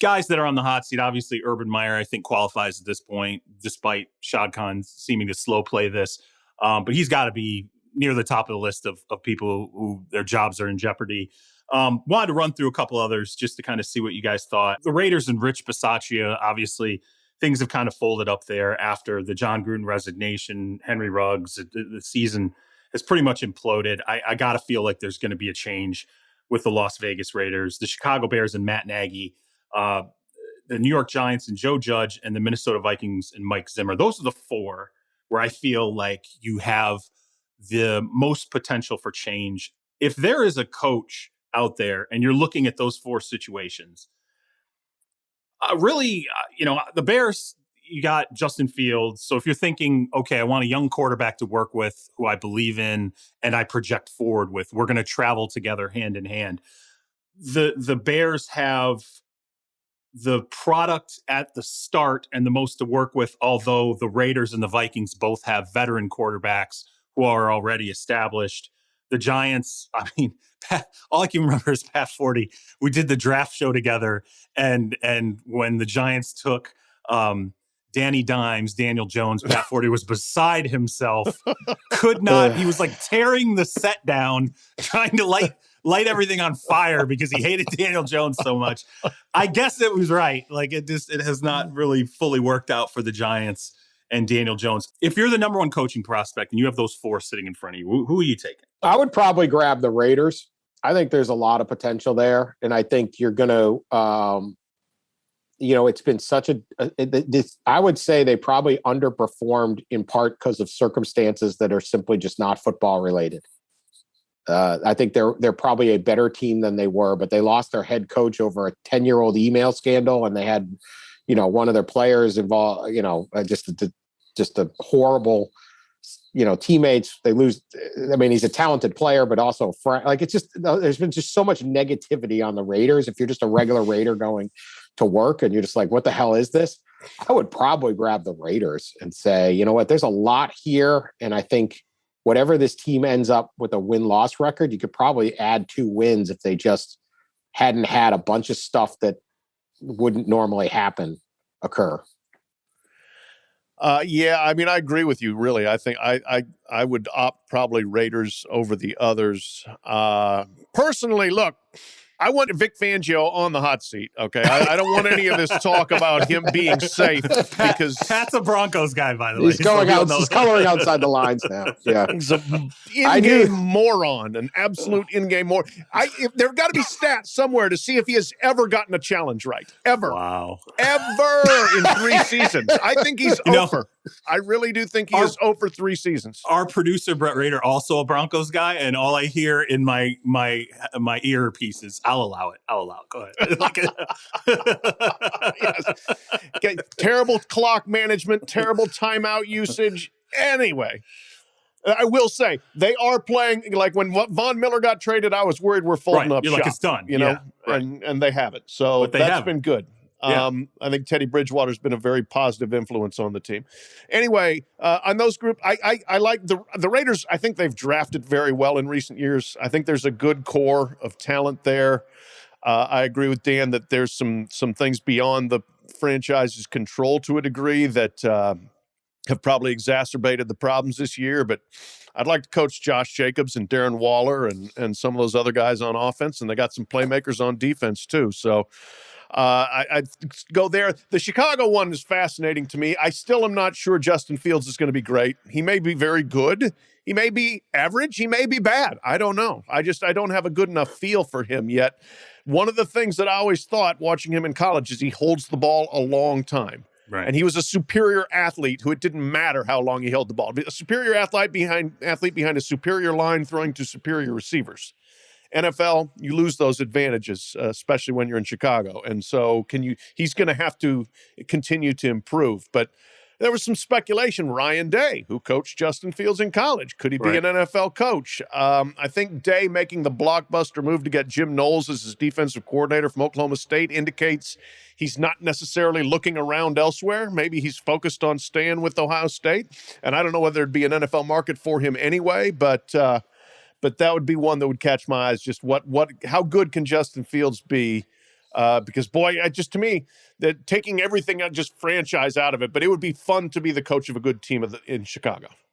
guys that are on the hot seat, obviously Urban Meyer, I think, qualifies at this point, despite Shad Khan seeming to slow play this. But he's got to be near the top of the list of people who their jobs are in jeopardy. Wanted to run through a couple others just to kind of see what you guys thought. The Raiders and Rich Bisaccia, obviously, things have kind of folded up there after the John Gruden resignation, Henry Ruggs. The season has pretty much imploded. I got to feel like there's going to be a change with the Las Vegas Raiders, the Chicago Bears and Matt Nagy, the New York Giants and Joe Judge, and the Minnesota Vikings and Mike Zimmer. Those are the four where I feel like you have the most potential for change. If there is a coach out there and you're looking at those four situations, the Bears, you got Justin Fields. So if you're thinking, okay, I want a young quarterback to work with who I believe in and I project forward with, we're going to travel together hand in hand. The Bears have the product at the start and the most to work with, although the Raiders and the Vikings both have veteran quarterbacks who are already established. The Giants, I mean, all I can remember is Pat Forde. We did the draft show together, and when the Giants took Danny Dimes, Daniel Jones, Pat Forde was beside himself. Could not. He was like tearing the set down, trying to light everything on fire because he hated Daniel Jones so much. I guess it was right. Like it has not really fully worked out for the Giants and Daniel Jones. If you're the number one coaching prospect and you have those four sitting in front of you, who are you taking? I would probably grab the Raiders. I think there's a lot of potential there. And I think you're going to, it's been such I would say they probably underperformed in part because of circumstances that are simply just not football related. I think they're probably a better team than they were, but they lost their head coach over a 10-year-old email scandal. And they had, one of their players involved, just a horrible, teammates. They lose. I mean, he's a talented player, but also there's been just so much negativity on the Raiders. If you're just a regular Raider going to work and you're just like, what the hell is this? I would probably grab the Raiders and say, you know what, there's a lot here. And I think whatever this team ends up with a win-loss record, you could probably add 2 wins if they just hadn't had a bunch of stuff that wouldn't normally happen occur. Yeah, I mean, I agree with you, really. I think I would opt probably Raiders over the others. Personally, look, I want Vic Fangio on the hot seat, okay? I don't want any of this talk about him being safe because... Pat's a Broncos guy, by the way. He's coloring outside the lines now. Yeah. He's an in-game moron, an absolute in-game moron. There have got to be stats somewhere to see if he has ever gotten a challenge right. Ever. Wow. Ever in 3 seasons. I think he's over. I really do think he is over 3 seasons. Our producer, Brett Rader, also a Broncos guy, and all I hear in my earpiece is, I'll allow it. Go ahead. Yes. Okay. Terrible clock management, terrible timeout usage. Anyway, I will say they are playing like when Von Miller got traded. I was worried we're folding up You're shop. Like it's done, and they haven't. So that's been good. Yeah. I think Teddy Bridgewater's been a very positive influence on the team. Anyway, on those group, I like the Raiders. I think they've drafted very well in recent years. I think there's a good core of talent there. I agree with Dan that there's some things beyond the franchise's control to a degree that have probably exacerbated the problems this year. But I'd like to coach Josh Jacobs and Darren Waller and some of those other guys on offense, and they got some playmakers on defense too. So I'd go there. The Chicago one is fascinating to me. I still am not sure Justin Fields is going to be great. He may be very good. He may be average. He may be bad. I don't know. I don't have a good enough feel for him yet. One of the things that I always thought watching him in college is he holds the ball a long time. Right. And he was a superior athlete who it didn't matter how long he held the ball. A superior athlete behind a superior line throwing to superior receivers. NFL, you lose those advantages, especially when you're in Chicago. And so he's going to have to continue to improve. But there was some speculation. Ryan Day, who coached Justin Fields in college, could he be an NFL coach? I think Day making the blockbuster move to get Jim Knowles as his defensive coordinator from Oklahoma State indicates he's not necessarily looking around elsewhere. Maybe he's focused on staying with Ohio State. And I don't know whether there'd be an NFL market for him anyway, but that would be one that would catch my eyes. Just how good can Justin Fields be Because boy, just to me, that taking everything just franchise out of it, but it would be fun to be the coach of a good team in Chicago.